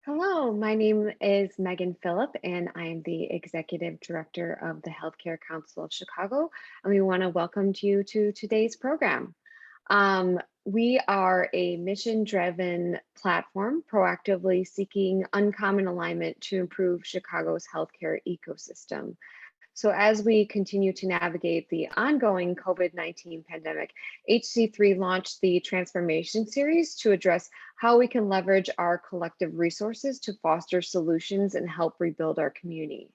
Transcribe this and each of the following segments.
Hello, my name is Megan Phillip, and I am the Executive Director of the Healthcare Council of Chicago. And we want to welcome you to today's program. We are a mission driven platform proactively seeking uncommon alignment to improve Chicago's healthcare ecosystem. So, as we continue to navigate the ongoing COVID-19 pandemic, HC3 launched the Transformation Series to address how we can leverage our collective resources to foster solutions and help rebuild our community.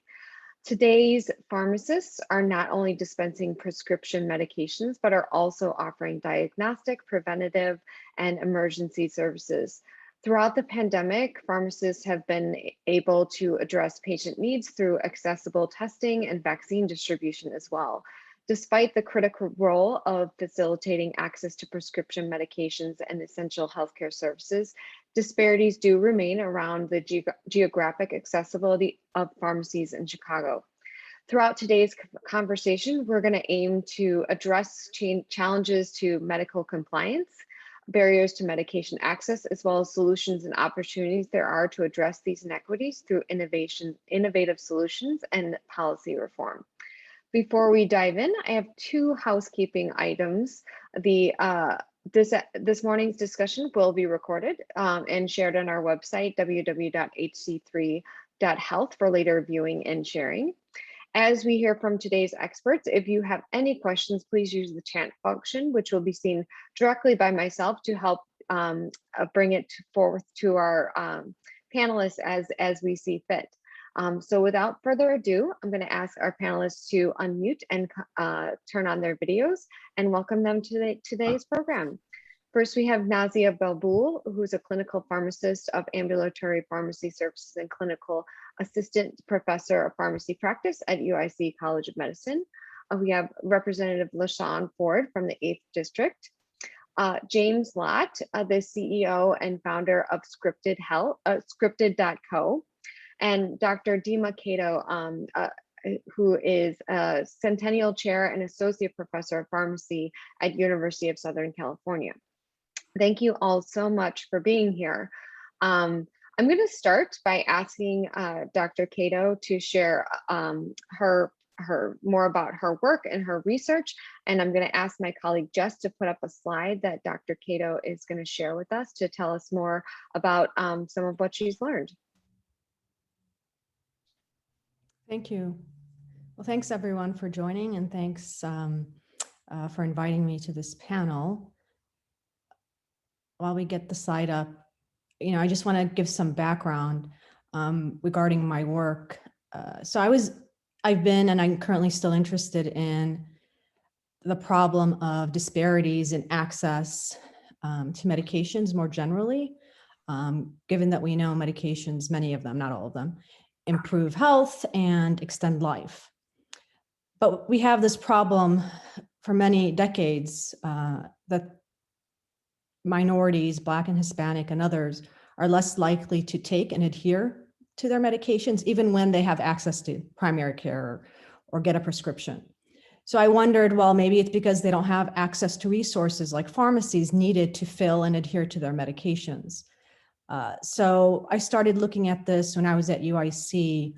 Today's pharmacists are not only dispensing prescription medications, but are also offering diagnostic, preventative, and emergency services. Throughout the pandemic, pharmacists have been able to address patient needs through accessible testing and vaccine distribution as well. Despite the critical role of facilitating access to prescription medications and essential healthcare services, disparities do remain around the geographic accessibility of pharmacies in Chicago. Throughout today's conversation, we're going to aim to address challenges to medical compliance, barriers to medication access, as well as solutions and opportunities there are to address these inequities through innovative solutions, and policy reform. Before we dive in, I have two housekeeping items. This morning's discussion will be recorded and shared on our website, www.hc3.health, for later viewing and sharing. As we hear from today's experts, if you have any questions, please use the chat function, which will be seen directly by myself to help bring it forth to our panelists as we see fit. So without further ado, I'm going to ask our panelists to unmute and turn on their videos and welcome them to today's program. First, we have Nasia Belboul, who's a clinical pharmacist of ambulatory pharmacy services and clinical assistant professor of pharmacy practice at UIC College of Medicine. We have Representative LaShawn Ford from the 8th District. James Lott, the CEO and founder of scriptedco. And Dr. Dima Cato, who is a Centennial Chair and Associate Professor of Pharmacy at University of Southern California. Thank you all so much for being here. I'm going to start by asking Dr. Cato to share her more about her work and her research, and I'm going to ask my colleague Jess to put up a slide that Dr. Cato is going to share with us to tell us more about some of what she's learned. Thank you. Well, thanks everyone for joining, and thanks for inviting me to this panel. While we get the slide up, I just want to give some background regarding my work. I've been, and I'm currently still interested in the problem of disparities in access to medications more generally, given that we know medications, many of them, not all of them, improve health and extend life. But we have this problem for many decades that minorities, Black and Hispanic and others, are less likely to take and adhere to their medications, even when they have access to primary care or get a prescription. So I wondered, well, maybe it's because they don't have access to resources like pharmacies needed to fill and adhere to their medications. So I started looking at this when I was at UIC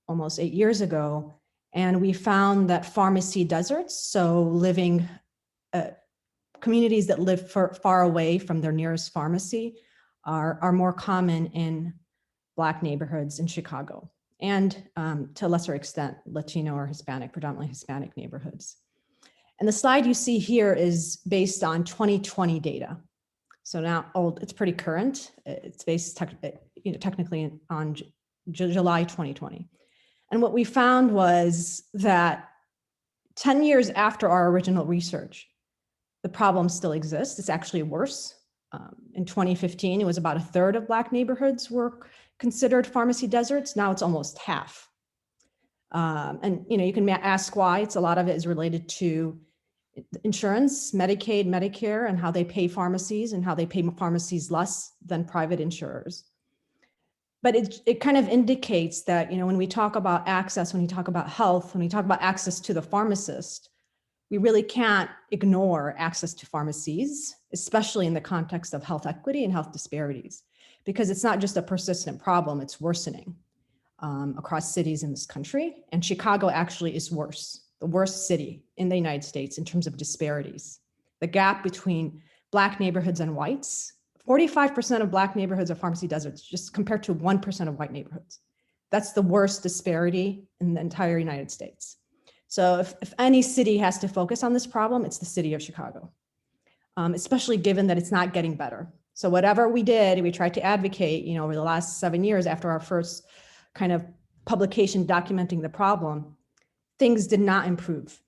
almost 8 years ago, and we found that pharmacy deserts, so living communities that live far away from their nearest pharmacy, are more common in Black neighborhoods in Chicago, and to a lesser extent, Latino or Hispanic, predominantly Hispanic neighborhoods. And the slide you see here is based on 2020 data. So now it's pretty current. It's based technically on July 2020. And what we found was that 10 years after our original research, the problem still exists. It's actually worse. In 2015, it was about a third of Black neighborhoods were considered pharmacy deserts. Now it's almost half. And you can ask why. A lot of it is related to insurance, Medicaid, Medicare, and how they pay pharmacies and how they pay pharmacies less than private insurers. But it kind of indicates that, when we talk about access, when we talk about health, when we talk about access to the pharmacist, we really can't ignore access to pharmacies, especially in the context of health equity and health disparities, because it's not just a persistent problem, it's worsening across cities in this country. And Chicago actually is worse, the worst city in the United States in terms of disparities. The gap between Black neighborhoods and whites, 45% of Black neighborhoods are pharmacy deserts, just compared to 1% of white neighborhoods. That's the worst disparity in the entire United States. So if any city has to focus on this problem, it's the city of Chicago, especially given that it's not getting better. So whatever we did, we tried to advocate, over the last 7 years after our first kind of publication documenting the problem, things did not improve.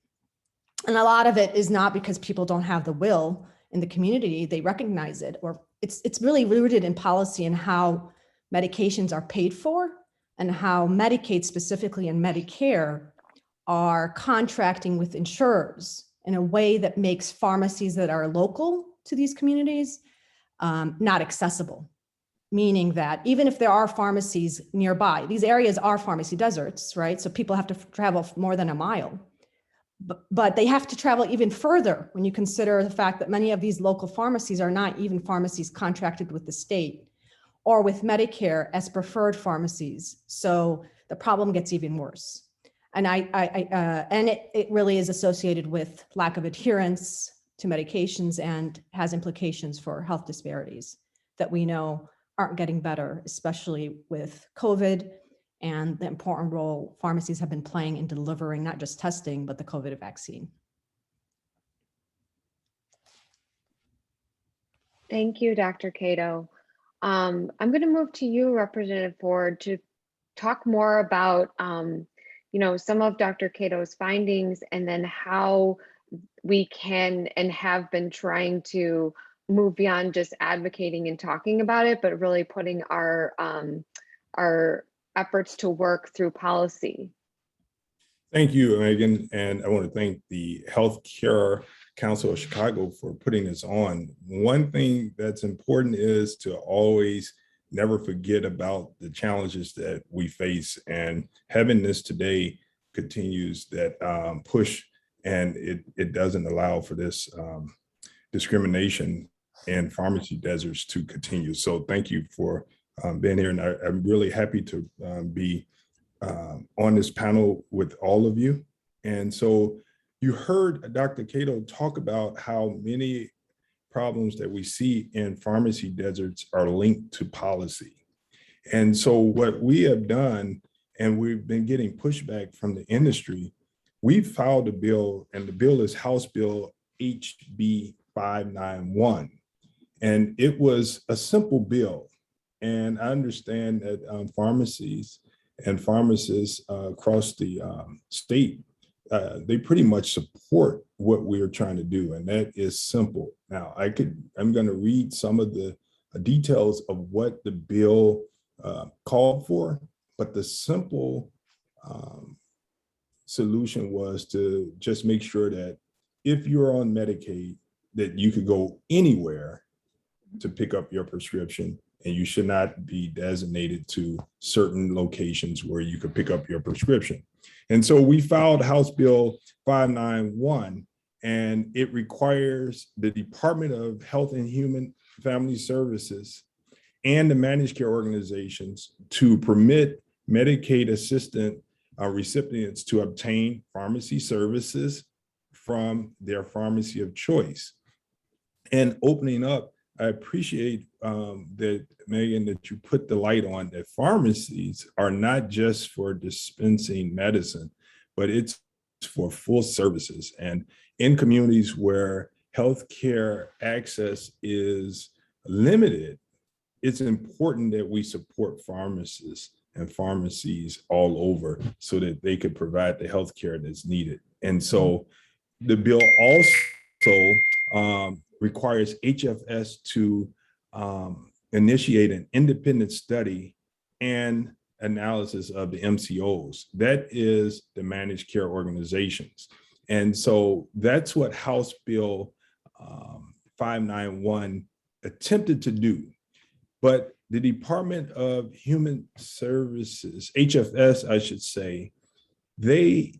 And a lot of it is not because people don't have the will in the community, they recognize it, or it's really rooted in policy and how medications are paid for and how Medicaid specifically and Medicare are contracting with insurers in a way that makes pharmacies that are local to these communities not accessible. Meaning that even if there are pharmacies nearby, these areas are pharmacy deserts, right? So people have to travel more than a mile. But they have to travel even further when you consider the fact that many of these local pharmacies are not even pharmacies contracted with the state or with Medicare as preferred pharmacies. So the problem gets even worse. And it really is associated with lack of adherence to medications and has implications for health disparities that we know aren't getting better, especially with COVID and the important role pharmacies have been playing in delivering not just testing, but the COVID vaccine. Thank you, Dr. Cato. I'm going to move to you, Representative Ford, to talk more about some of Dr. Cato's findings and then how we can and have been trying to move beyond just advocating and talking about it, but really putting our efforts to work through policy. Thank you, Megan. And I want to thank the Healthcare Council of Chicago for putting this on. One thing that's important is to always never forget about the challenges that we face, and having this today continues that push, and it doesn't allow for this discrimination in pharmacy deserts to continue. So thank you for being here, and I'm really happy to be on this panel with all of you. And so you heard Dr. Cato talk about how many problems that we see in pharmacy deserts are linked to policy. And so what we have done, and we've been getting pushback from the industry, we filed a bill, and the bill is House Bill HB 591. And it was a simple bill. And I understand that pharmacies and pharmacists across the state, they pretty much support what we are trying to do, and that is simple. Now, I'm going to read some of the details of what the bill called for, but the simple solution was to just make sure that if you're on Medicaid, that you could go anywhere to pick up your prescription, and you should not be designated to certain locations where you could pick up your prescription. And so we filed House Bill 591, and it requires the Department of Health and Human Family Services and the managed care organizations to permit Medicaid assistant recipients to obtain pharmacy services from their pharmacy of choice. And opening up, I appreciate that, Megan, that you put the light on that pharmacies are not just for dispensing medicine, but it's for full services. And in communities where healthcare access is limited, it's important that we support pharmacists and pharmacies all over so that they could provide the healthcare that's needed. And so the bill also requires HFS to initiate an independent study and analysis of the MCOs. That is the managed care organizations. And so that's what House Bill 591 attempted to do. But the Department of Human Services, HFS, I should say, they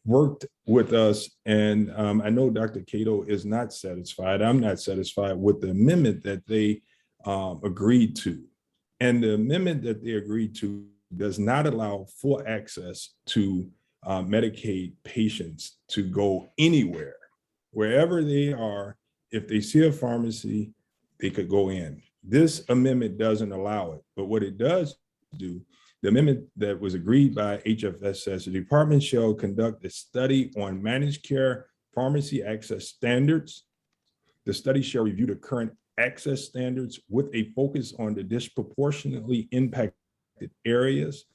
worked with us, and I know Dr. Cato is not satisfied. I'm not satisfied with the amendment that they agreed to. And the amendment that they agreed to does not allow full access to Medicaid patients to go anywhere. Wherever they are, if they see a pharmacy, they could go in. This amendment doesn't allow it, but what it does do, the amendment that was agreed by HFS says the department shall conduct a study on managed care pharmacy access standards. The study shall review the current access standards with a focus on the disproportionately impacted areas.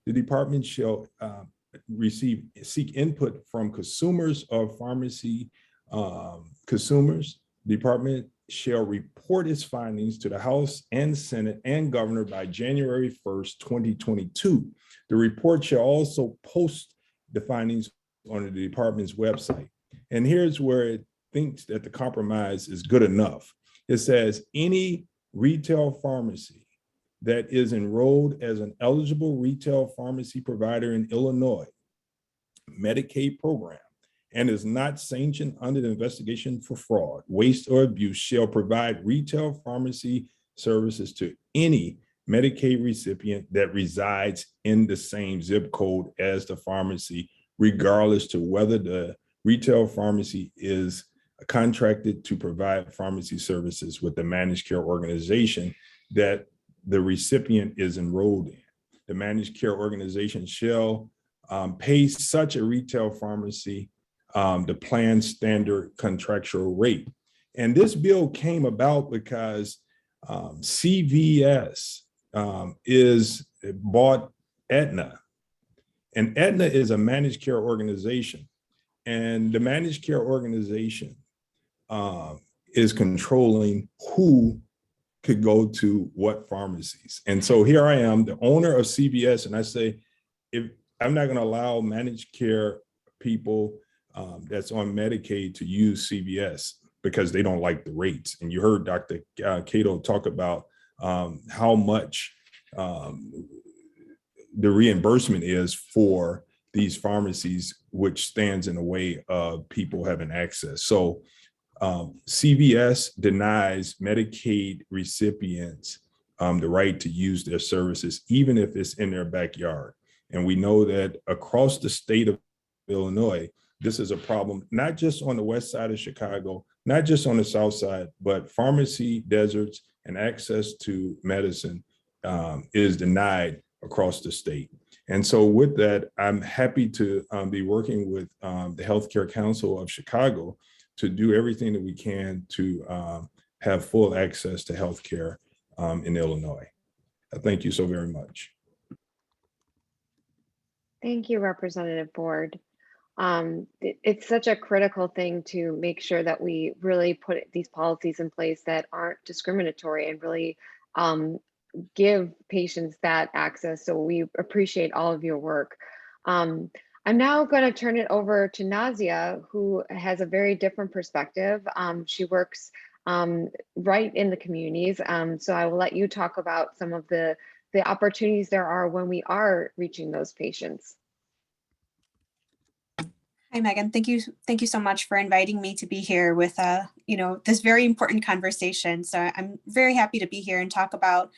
The department shall seek input from consumers of pharmacy consumers. The department shall report its findings to the House and Senate and Governor by January 1st, 2022. The report shall also post the findings on the department's website. And here's where it thinks that the compromise is good enough. It says any retail pharmacy that is enrolled as an eligible retail pharmacy provider in Illinois Medicaid program and is not sanctioned under the investigation for fraud, waste, or abuse shall provide retail pharmacy services to any Medicaid recipient that resides in the same zip code as the pharmacy, regardless to whether the retail pharmacy is contracted to provide pharmacy services with the managed care organization that the recipient is enrolled in. The managed care organization shall pay such a retail pharmacy the planned standard contractual rate. And this bill came about because CVS is bought Aetna, and Aetna is a managed care organization, and the managed care organization is controlling who could go to what pharmacies. And so here I am, the owner of CVS, and I say, if I'm not going to allow managed care people that's on Medicaid to use CVS because they don't like the rates. And you heard Dr. Cato talk about how much the reimbursement is for these pharmacies, which stands in the way of people having access. So CVS denies Medicaid recipients the right to use their services, even if it's in their backyard. And we know that across the state of Illinois, this is a problem, not just on the west side of Chicago, not just on the south side, but pharmacy deserts and access to medicine is denied across the state. And so with that, I'm happy to be working with the Healthcare Council of Chicago to do everything that we can to have full access to healthcare in Illinois. Thank you so very much. Thank you, Representative Ford. It's such a critical thing to make sure that we really put these policies in place that aren't discriminatory and really give patients that access. So we appreciate all of your work. I'm now going to turn it over to Nasia, who has a very different perspective. She works right in the communities. So I will let you talk about some of the opportunities there are when we are reaching those patients. Hi, Megan. Thank you so much for inviting me to be here with this very important conversation. So I'm very happy to be here and talk about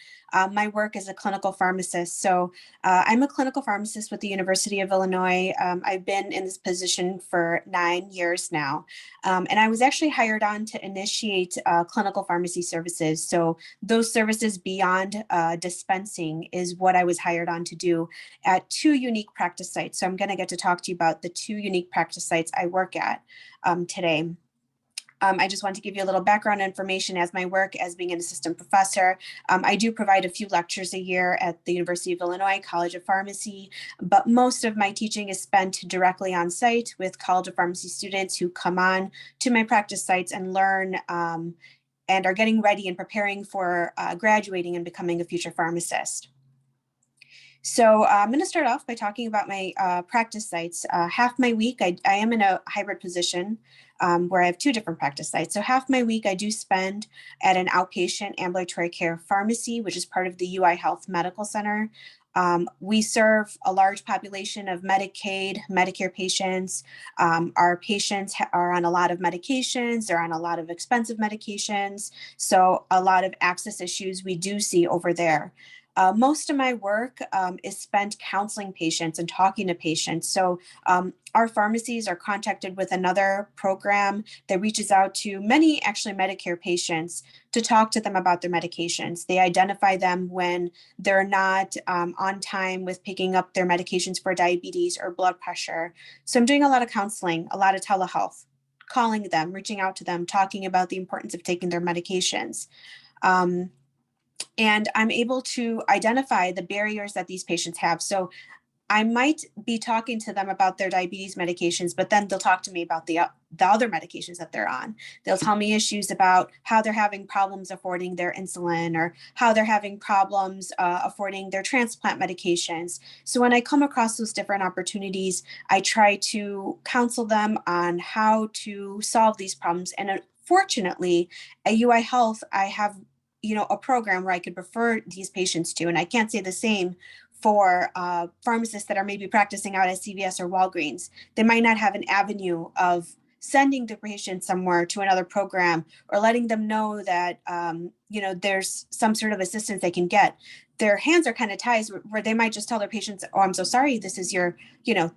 my work as a clinical pharmacist. So I'm a clinical pharmacist with the University of Illinois. I've been in this position for 9 years now. And I was actually hired on to initiate clinical pharmacy services. So those services beyond dispensing is what I was hired on to do at 2 unique practice sites. So I'm going to get to talk to you about the 2 unique practice sites I work at today. I just want to give you a little background information as my work as being an assistant professor. I do provide a few lectures a year at the University of Illinois College of Pharmacy, but most of my teaching is spent directly on site with College of Pharmacy students who come on to my practice sites and learn and are getting ready and preparing for graduating and becoming a future pharmacist. So I'm going to start off by talking about my practice sites. Half my week, I am in a hybrid position where I have 2 different practice sites. So half my week I do spend at an outpatient ambulatory care pharmacy, which is part of the UI Health Medical Center. We serve a large population of Medicaid, Medicare patients. Our patients are on a lot of medications. They're on a lot of expensive medications. So a lot of access issues we do see over there. Most of my work is spent counseling patients and talking to patients. So our pharmacies are contacted with another program that reaches out to many actually Medicare patients to talk to them about their medications. They identify them when they're not on time with picking up their medications for diabetes or blood pressure. So I'm doing a lot of counseling, a lot of telehealth, calling them, reaching out to them, talking about the importance of taking their medications. And I'm able to identify the barriers that these patients have. So I might be talking to them about their diabetes medications, but then they'll talk to me about the other medications that they're on. They'll tell me issues about how they're having problems affording their insulin or how they're having problems affording their transplant medications. So when I come across those different opportunities, I try to counsel them on how to solve these problems. And fortunately, at UI Health, I have a program where I could refer these patients to, and I can't say the same for pharmacists that are maybe practicing out at CVS or Walgreens. They might not have an avenue of sending the patient somewhere to another program or letting them know that there's some sort of assistance they can get. Their hands are kind of tied where they might just tell their patients, "Oh, I'm so sorry, this is your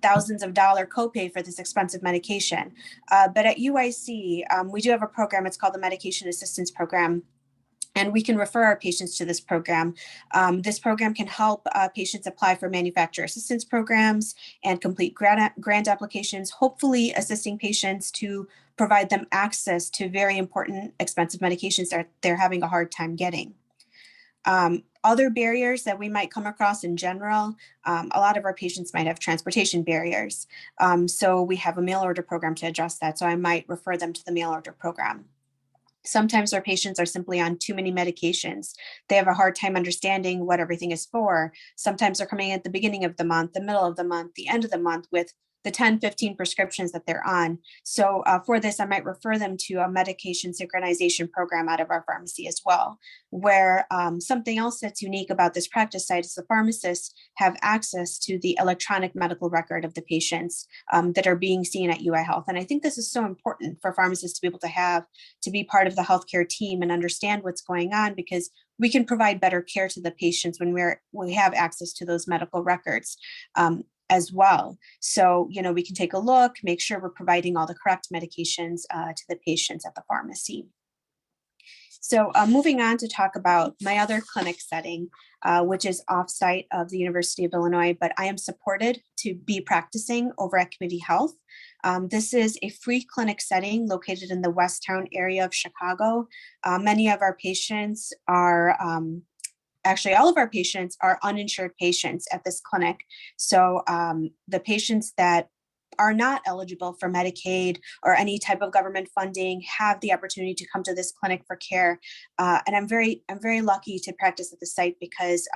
thousands of dollar copay for this expensive medication." But at UIC, we do have a program. It's called the Medication Assistance Program. And we can refer our patients to this program. This program can help patients apply for manufacturer assistance programs and complete grant applications, hopefully assisting patients to provide them access to very important expensive medications that they're having a hard time getting. Other barriers that we might come across in general, a lot of our patients might have transportation barriers. So we have a mail order program to address that. So I might refer them to the mail order program. Sometimes our patients are simply on too many medications. They have a hard time understanding what everything is for. Sometimes they're coming at the beginning of the month, the middle of the month, the end of the month with the 10, 15 prescriptions that they're on. So for this, I might refer them to a medication synchronization program out of our pharmacy as well, where something else that's unique about this practice site is the pharmacists have access to the electronic medical record of the patients that are being seen at UI Health. And I think this is so important for pharmacists to be able to be part of the healthcare team and understand what's going on, because we can provide better care to the patients when we have access to those medical records. As well. So, we can take a look, make sure we're providing all the correct medications to the patients at the pharmacy. So moving on to talk about my other clinic setting, which is offsite of the University of Illinois, but I am supported to be practicing over at Community Health. This is a free clinic setting located in the Westtown area of Chicago. Many of our patients are actually, all of our patients are uninsured patients at this clinic. So the patients that are not eligible for Medicaid or any type of government funding have the opportunity to come to this clinic for care. And I'm very lucky to practice at the site because,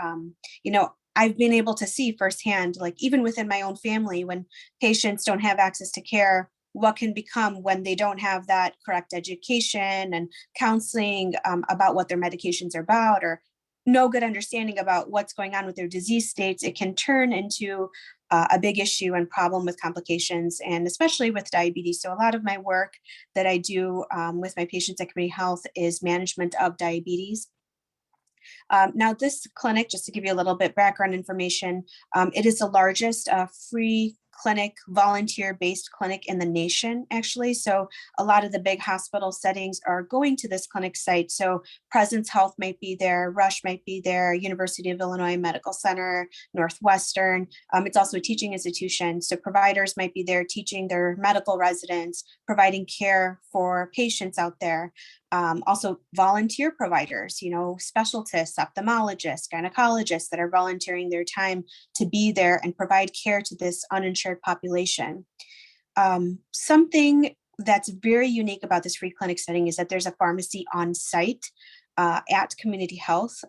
I've been able to see firsthand, like even within my own family, when patients don't have access to care, what can become when they don't have that correct education and counseling about what their medications are about, or no good understanding about what's going on with their disease states. It can turn into a big issue and problem with complications, and especially with diabetes. So a lot of my work that I do with my patients at Community Health is management of diabetes. Now this clinic, just to give you a little bit background information, it is the largest free clinic, volunteer-based clinic in the nation, actually. So a lot of the big hospital settings are going to this clinic site. So Presence Health might be there, Rush might be there, University of Illinois Medical Center, Northwestern. It's also a teaching institution. So providers might be there teaching their medical residents, providing care for patients out there. Also volunteer providers, specialists, ophthalmologists, gynecologists that are volunteering their time to be there and provide care to this uninsured population. Something that's very unique about this free clinic setting is that there's a pharmacy on site at Community Health.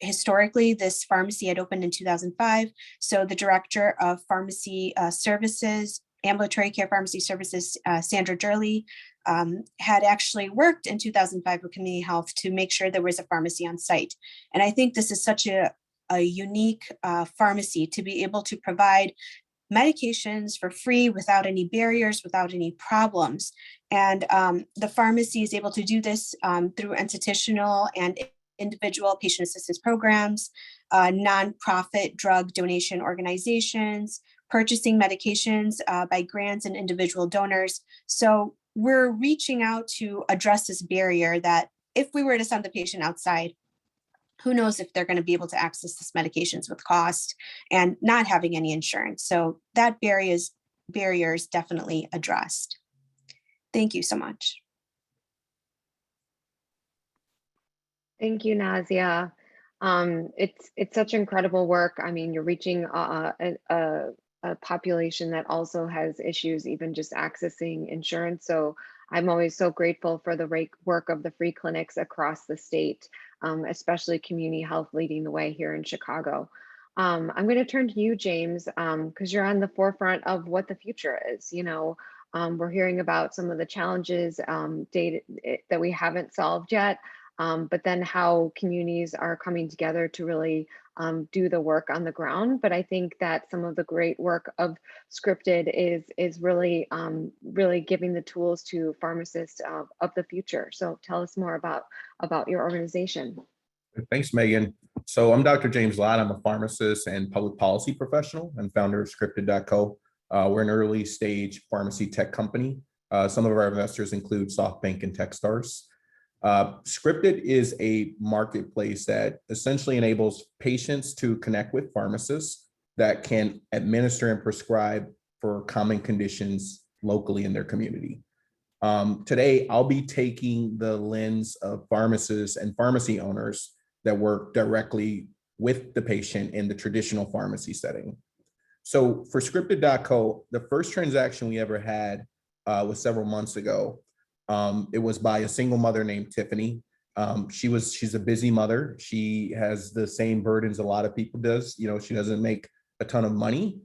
historically, this pharmacy had opened in 2005. So the director of pharmacy services, ambulatory care pharmacy services, Sandra Durley, had actually worked in 2005 with community health to make sure there was a pharmacy on site. And I think this is such a unique pharmacy to be able to provide medications for free without any barriers, without any problems. And the pharmacy is able to do this through institutional and individual patient assistance programs, nonprofit drug donation organizations, purchasing medications by grants and individual donors. So we're reaching out to address this barrier that if we were to send the patient outside, who knows if they're going to be able to access this medications with cost and not having any insurance. So that barrier is definitely addressed. Thank you so much. Thank you, Nasia. It's such incredible work. I mean, you're reaching a population that also has issues, even just accessing insurance. So I'm always so grateful for the work of the free clinics across the state, especially community health leading the way here in Chicago. I'm going to turn to you, James, because you're on the forefront of what the future is. We're hearing about some of the challenges that we haven't solved yet. But then how communities are coming together to really do the work on the ground. But I think that some of the great work of Scripted is really giving the tools to pharmacists of the future. So tell us more about your organization. Thanks, Megan. So I'm Dr. James Lott. I'm a pharmacist and public policy professional and founder of scriptedco. We're an early stage pharmacy tech company. Some of our investors include SoftBank and Techstars. Scripted is a marketplace that essentially enables patients to connect with pharmacists that can administer and prescribe for common conditions locally in their community. Today, I'll be taking the lens of pharmacists and pharmacy owners that work directly with the patient in the traditional pharmacy setting. So for scriptedco, the first transaction we ever had was several months ago. It was by a single mother named Tiffany. She's a busy mother. She has the same burdens a lot of people does. She doesn't make a ton of money.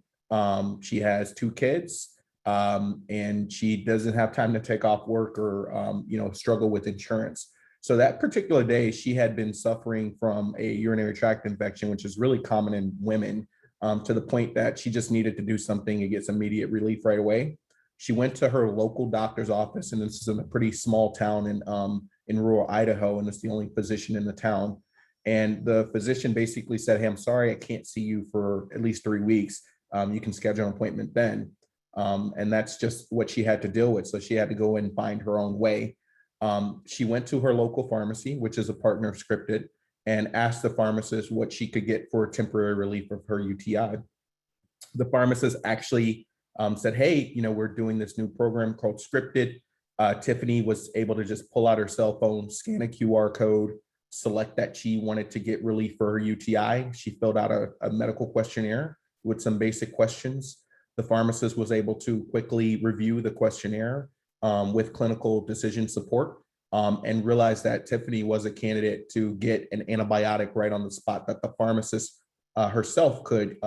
She has 2 kids, and she doesn't have time to take off work or, struggle with insurance. So that particular day, she had been suffering from a urinary tract infection, which is really common in women, to the point that she just needed to do something and get some immediate relief right away. She went to her local doctor's office, and this is in a pretty small town in rural Idaho, and it's the only physician in the town. And the physician basically said, "Hey, I'm sorry, I can't see you for at least 3 weeks. You can schedule an appointment then." And that's just what she had to deal with. So she had to go and find her own way. She went to her local pharmacy, which is a partner of Scripted, and asked the pharmacist what she could get for temporary relief of her UTI. The pharmacist actually said, "Hey, we're doing this new program called Scripted." Tiffany was able to just pull out her cell phone, scan a QR code, select that she wanted to get relief for her UTI. She filled out a medical questionnaire with some basic questions. The pharmacist was able to quickly review the questionnaire with clinical decision support and realized that Tiffany was a candidate to get an antibiotic right on the spot that the pharmacist herself could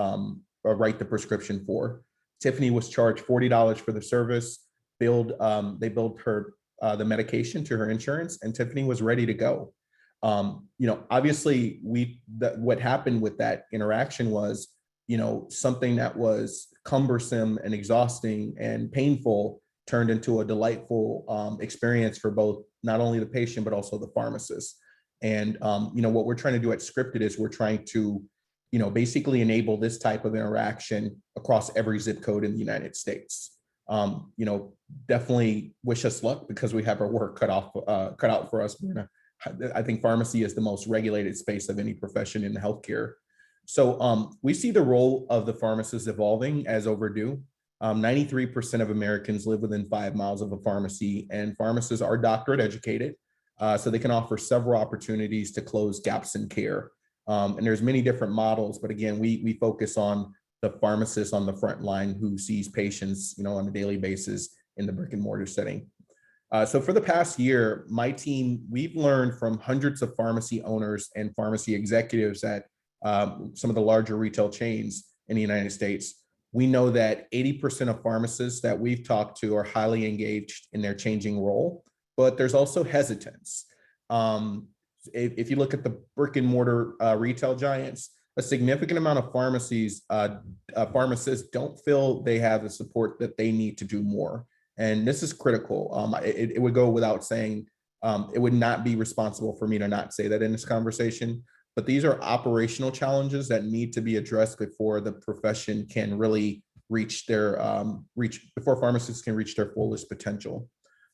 write the prescription for. Tiffany was charged $40 for the service. They billed her the medication to her insurance, and Tiffany was ready to go. Obviously, what happened with that interaction was, something that was cumbersome and exhausting and painful turned into a delightful experience for both not only the patient but also the pharmacist. And what we're trying to do at Scripted is we're trying to basically enable this type of interaction across every zip code in the United States. Definitely wish us luck because we have our work cut out for us. I think pharmacy is the most regulated space of any profession in healthcare. So we see the role of the pharmacist evolving as overdue. 93% of Americans live within 5 miles of a pharmacy, and pharmacists are doctorate educated, so they can offer several opportunities to close gaps in care. And there's many different models, but again, we focus on the pharmacist on the front line who sees patients, on a daily basis in the brick and mortar setting. So for the past year, my team, we've learned from hundreds of pharmacy owners and pharmacy executives at some of the larger retail chains in the United States. We know that 80% of pharmacists that we've talked to are highly engaged in their changing role, but there's also hesitance. If you look at the brick and mortar retail giants, a significant amount of pharmacies, pharmacists don't feel they have the support that they need to do more. And this is critical. It would go without saying, it would not be responsible for me to not say that in this conversation, but these are operational challenges that need to be addressed before the profession can really reach their, before pharmacists can reach their fullest potential.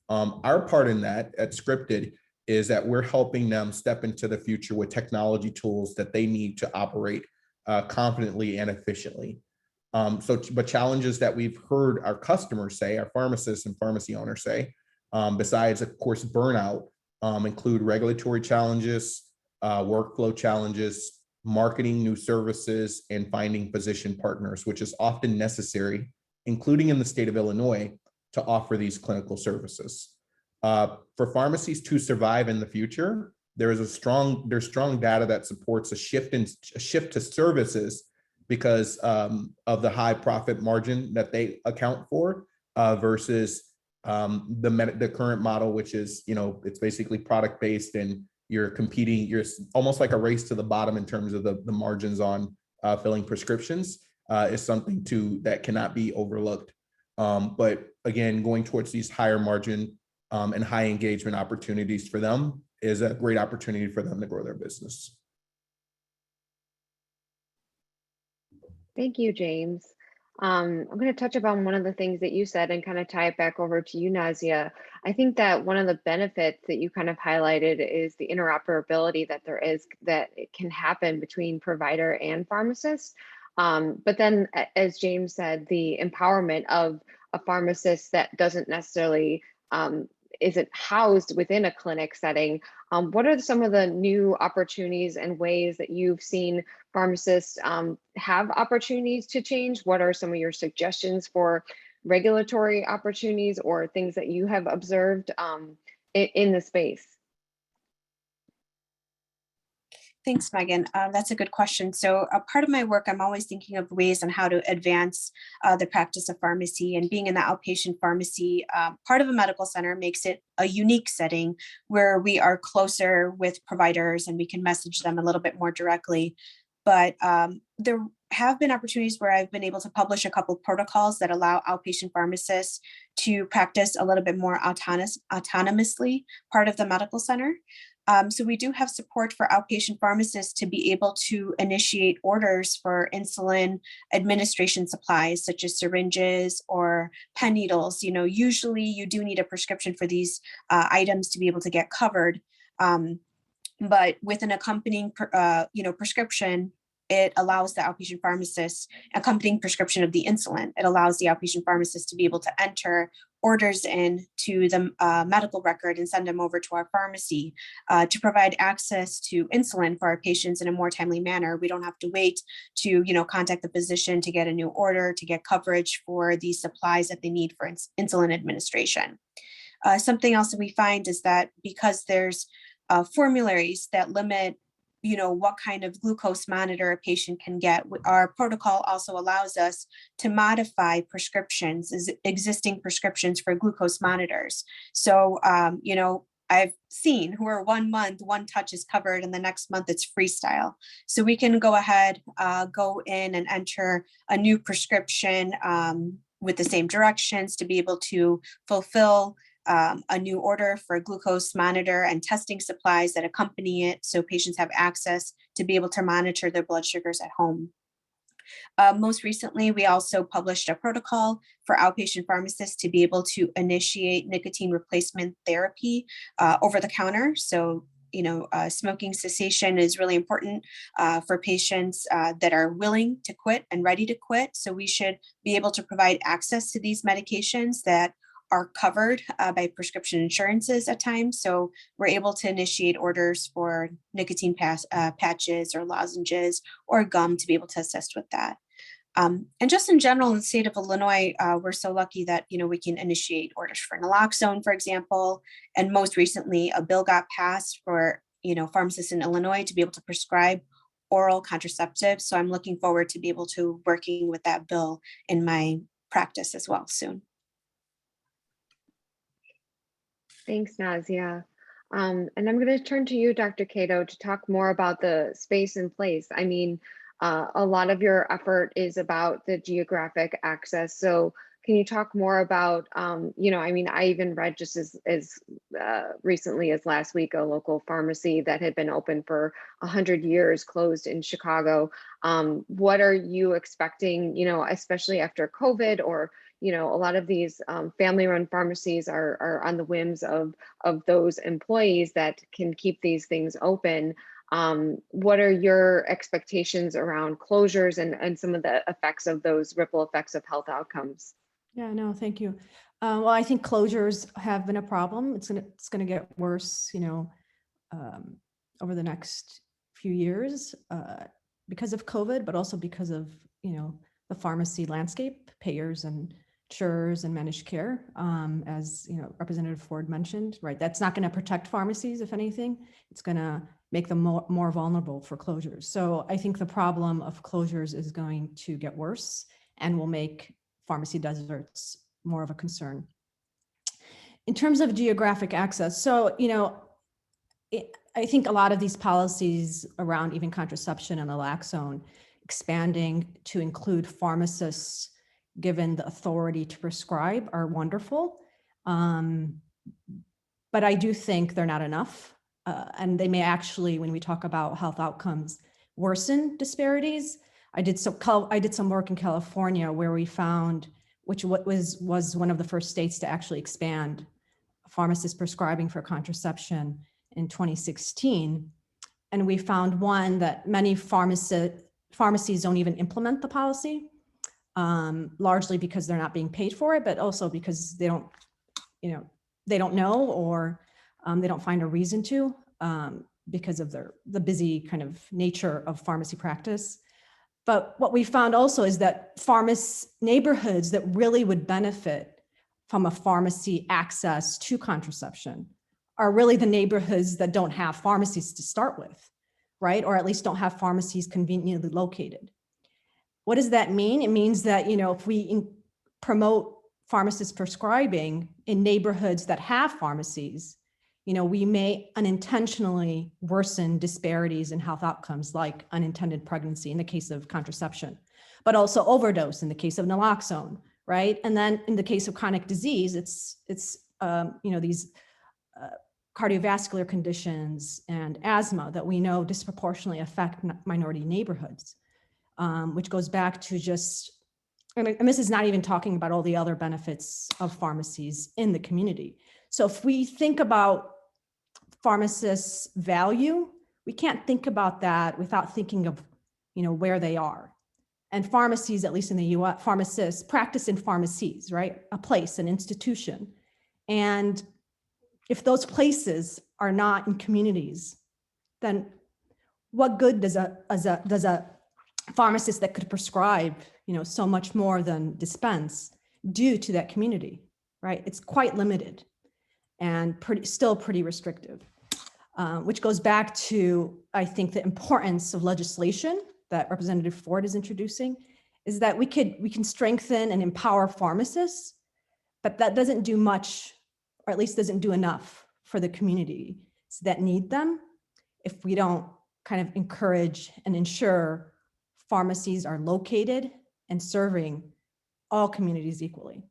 Our part in that at Scripted is that we're helping them step into the future with technology tools that they need to operate confidently and efficiently. But challenges that we've heard our customers say, our pharmacists and pharmacy owners say, besides, of course, burnout, include regulatory challenges, workflow challenges, marketing new services, and finding physician partners, which is often necessary, including in the state of Illinois, to offer these clinical services. For pharmacies to survive in the future, there's strong data that supports a shift to services because of the high profit margin that they account for versus the current model, which is, it's basically product based and you're competing. You're almost like a race to the bottom in terms of the margins on filling prescriptions is something that cannot be overlooked. But again, going towards these higher margin and high engagement opportunities for them is a great opportunity for them to grow their business. Thank you, James. I'm going to touch upon one of the things that you said and kind of tie it back over to you, Nasia. I think that one of the benefits that you kind of highlighted is the interoperability that there is, that it can happen between provider and pharmacist. But then, as James said, the empowerment of a pharmacist that doesn't necessarily isn't housed within a clinic setting. What are some of the new opportunities and ways that you've seen pharmacists have opportunities to change? What are some of your suggestions for regulatory opportunities or things that you have observed in the space? Thanks, Megan. That's a good question. So a part of my work, I'm always thinking of ways on how to advance the practice of pharmacy, and being in the outpatient pharmacy, part of a medical center makes it a unique setting where we are closer with providers and we can message them a little bit more directly. But there have been opportunities where I've been able to publish a couple of protocols that allow outpatient pharmacists to practice a little bit more autonomously part of the medical center. So we do have support for outpatient pharmacists to be able to initiate orders for insulin administration supplies, such as syringes or pen needles. Usually you do need a prescription for these items to be able to get covered. But with an accompanying, prescription, it allows the outpatient pharmacist, accompanying prescription of the insulin, it allows the outpatient pharmacist to be able to enter orders into the medical record and send them over to our pharmacy to provide access to insulin for our patients in a more timely manner. We don't have to wait to, contact the physician to get a new order, to get coverage for these supplies that they need for insulin administration. Something else that we find is that because there's formularies that limit what kind of glucose monitor a patient can get, our protocol also allows us to modify prescriptions, existing prescriptions for glucose monitors. So, I've seen where 1 month, one touch is covered and the next month it's freestyle. So we can go ahead, go in and enter a new prescription with the same directions to be able to fulfill a new order for a glucose monitor and testing supplies that accompany it, so patients have access to be able to monitor their blood sugars at home. Most recently, we also published a protocol for outpatient pharmacists to be able to initiate nicotine replacement therapy over the counter. So, smoking cessation is really important for patients that are willing to quit and ready to quit. So we should be able to provide access to these medications that are covered by prescription insurances at times. So we're able to initiate orders for nicotine patches or lozenges or gum to be able to assist with that. And just in general, in the state of Illinois, we're so lucky that, we can initiate orders for naloxone, for example. And most recently, a bill got passed for, pharmacists in Illinois to be able to prescribe oral contraceptives. So I'm looking forward to be able to working with that bill in my practice as well soon. Thanks, Nasia. And I'm going to turn to you, Dr. Cato, to talk more about the space and place. I mean, a lot of your effort is about the geographic access. So can you talk more about, I mean, I even read just as recently as last week, a local pharmacy that had been open for 100 years closed in Chicago. What are you expecting, especially after COVID, or a lot of these family-run pharmacies are on the whims of those employees that can keep these things open. What are your expectations around closures and some of the effects of those ripple effects of health outcomes? Yeah, no, thank you. Well, I think closures have been a problem. It's gonna get worse, over the next few years because of COVID, but also because of the pharmacy landscape, payers and insurers and managed care, as Representative Ford mentioned. Right, that's not going to protect pharmacies. If anything, it's going to make them more vulnerable for closures. So I think the problem of closures is going to get worse and will make pharmacy deserts more of a concern. In terms of geographic access, so, I think a lot of these policies around even contraception and naloxone expanding to include pharmacists given the authority to prescribe are wonderful. But I do think they're not enough. And they may actually, when we talk about health outcomes, worsen disparities. I did some work in California where we found, which was one of the first states to actually expand pharmacist prescribing for contraception in 2016. And we found one that many pharmacies don't even implement the policy, largely because they're not being paid for it, but also because they don't know, or they don't find a reason to, because of the busy kind of nature of pharmacy practice. But what we found also is that neighborhoods that really would benefit from a pharmacy access to contraception are really the neighborhoods that don't have pharmacies to start with, right? Or at least don't have pharmacies conveniently located. What does that mean? It means that, if we promote pharmacist prescribing in neighborhoods that have pharmacies, we may unintentionally worsen disparities in health outcomes like unintended pregnancy in the case of contraception, but also overdose in the case of naloxone, right? And then in the case of chronic disease, it's these cardiovascular conditions and asthma that we know disproportionately affect minority neighborhoods, which goes back to and this is not even talking about all the other benefits of pharmacies in the community. So if we think about pharmacists' value, we can't think about that without thinking of, where they are. And pharmacies, at least in the US, pharmacists practice in pharmacies, right? A place, an institution. And if those places are not in communities, then what good does a pharmacist that could prescribe, so much more than dispense do to that community, right? It's quite limited and still pretty restrictive, which goes back to, I think, the importance of legislation that Representative Ford is introducing, is that we can strengthen and empower pharmacists, but that doesn't do much, or at least doesn't do enough for the communities that need them if we don't kind of encourage and ensure pharmacies are located and serving all communities equally.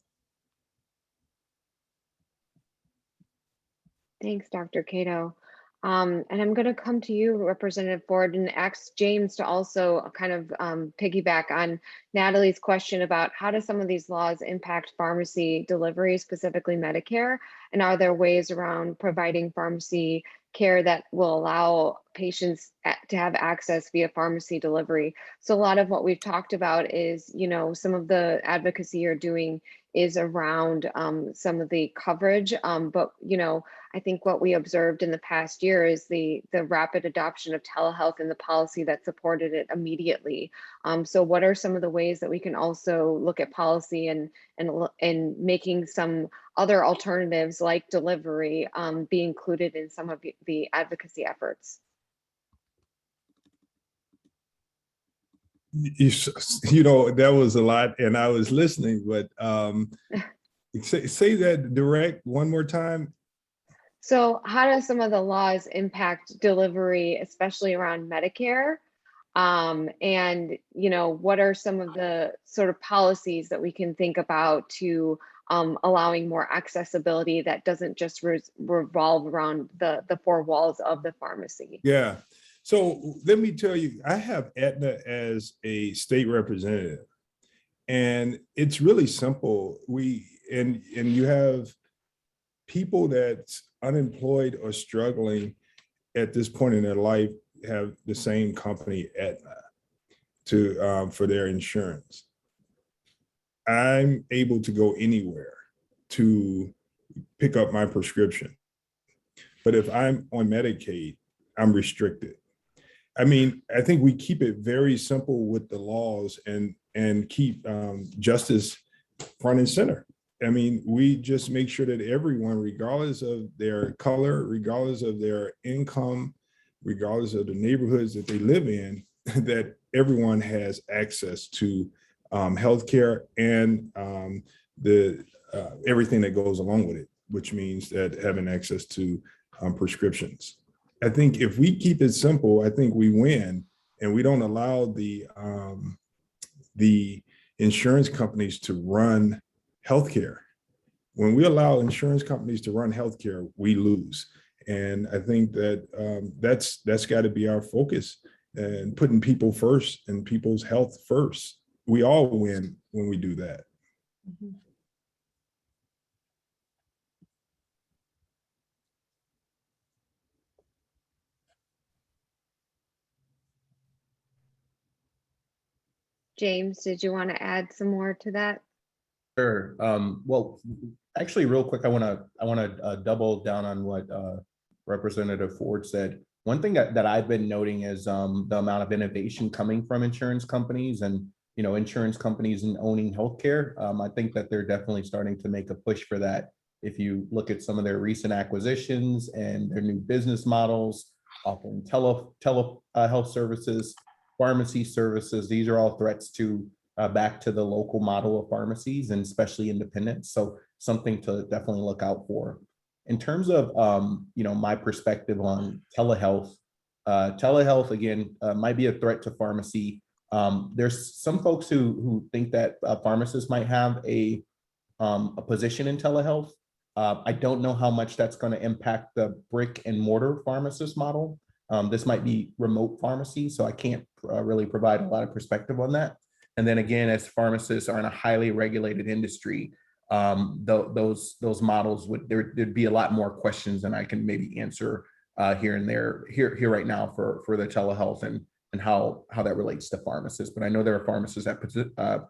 Thanks, Dr. Cato. And I'm going to come to you, Representative Ford, and ask James to also kind of piggyback on Natalie's question about how do some of these laws impact pharmacy delivery, specifically Medicare, and are there ways around providing pharmacy care that will allow patients to have access via pharmacy delivery. So a lot of what we've talked about is, some of the advocacy you're doing is around some of the coverage, but I think what we observed in the past year is the rapid adoption of telehealth and the policy that supported it immediately. So what are some of the ways that we can also look at policy and making some other alternatives like delivery be included in some of the advocacy efforts? That was a lot, and I was listening, but say that direct one more time. So how do some of the laws impact delivery, especially around Medicare? And what are some of the sort of policies that we can think about to allowing more accessibility that doesn't just revolve around the four walls of the pharmacy? Yeah. So let me tell you, I have Aetna as a state representative, and it's really simple. And you have people that's unemployed or struggling at this point in their life have the same company, Aetna, for their insurance. I'm able to go anywhere to pick up my prescription. But if I'm on Medicaid, I'm restricted. I mean, I think we keep it very simple with the laws and keep justice front and center. I mean, we just make sure that everyone, regardless of their color, regardless of their income, regardless of the neighborhoods that they live in, that everyone has access to healthcare and everything that goes along with it, which means that having access to prescriptions. I think if we keep it simple, I think we win, and we don't allow the insurance companies to run healthcare. When we allow insurance companies to run healthcare, we lose. And I think that that's got to be our focus, and putting people first and people's health first. We all win when we do that. Mm-hmm. James, did you want to add some more to that? Sure. Well, actually, real quick, I want to double down on what Representative Ford said. One thing that I've been noting is the amount of innovation coming from insurance companies and insurance companies and owning healthcare. I think that they're definitely starting to make a push for that. If you look at some of their recent acquisitions and their new business models, offering telehealth services, pharmacy services, these are all threats to back to the local model of pharmacies and especially independents. So something to definitely look out for. In terms of my perspective on telehealth, telehealth again might be a threat to pharmacy. There's some folks who think that pharmacists might have a position in telehealth. I don't know how much that's going to impact the brick and mortar pharmacist model. This might be remote pharmacy, so I can't really provide a lot of perspective on that. And then again, as pharmacists are in a highly regulated industry, those models there'd be a lot more questions than I can maybe answer here and there here right now for the telehealth and how that relates to pharmacists. But I know there are pharmacists that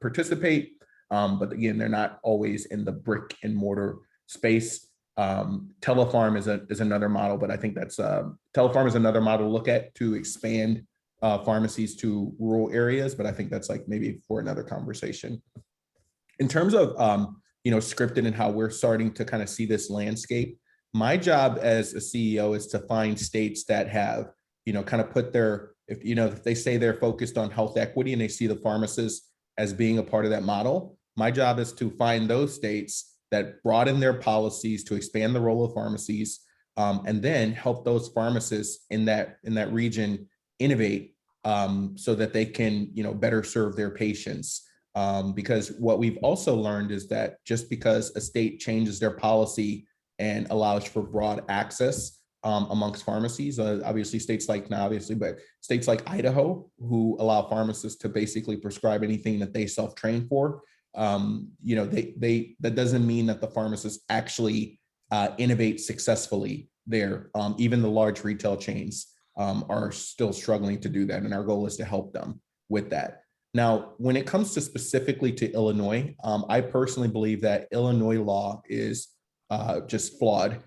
participate, but again, they're not always in the brick and mortar space. Telepharm is another model, but I think that's Telepharm is another model to look at to expand pharmacies to rural areas, but I think that's like maybe for another conversation. In terms of scripted and how we're starting to kind of see this landscape, my job as a CEO is to find states that have kind of put their, if they say they're focused on health equity and they see the pharmacists as being a part of that model, my job is to find those states that broaden their policies to expand the role of pharmacies, and then help those pharmacists in that region innovate so that they can better serve their patients. Because what we've also learned is that just because a state changes their policy and allows for broad access amongst pharmacies, obviously states like Idaho, who allow pharmacists to basically prescribe anything that they self-train for, that doesn't mean that the pharmacists actually innovate successfully there. Even the large retail chains are still struggling to do that. And our goal is to help them with that. Now, when it comes to specifically to Illinois, I personally believe that Illinois law is just flawed.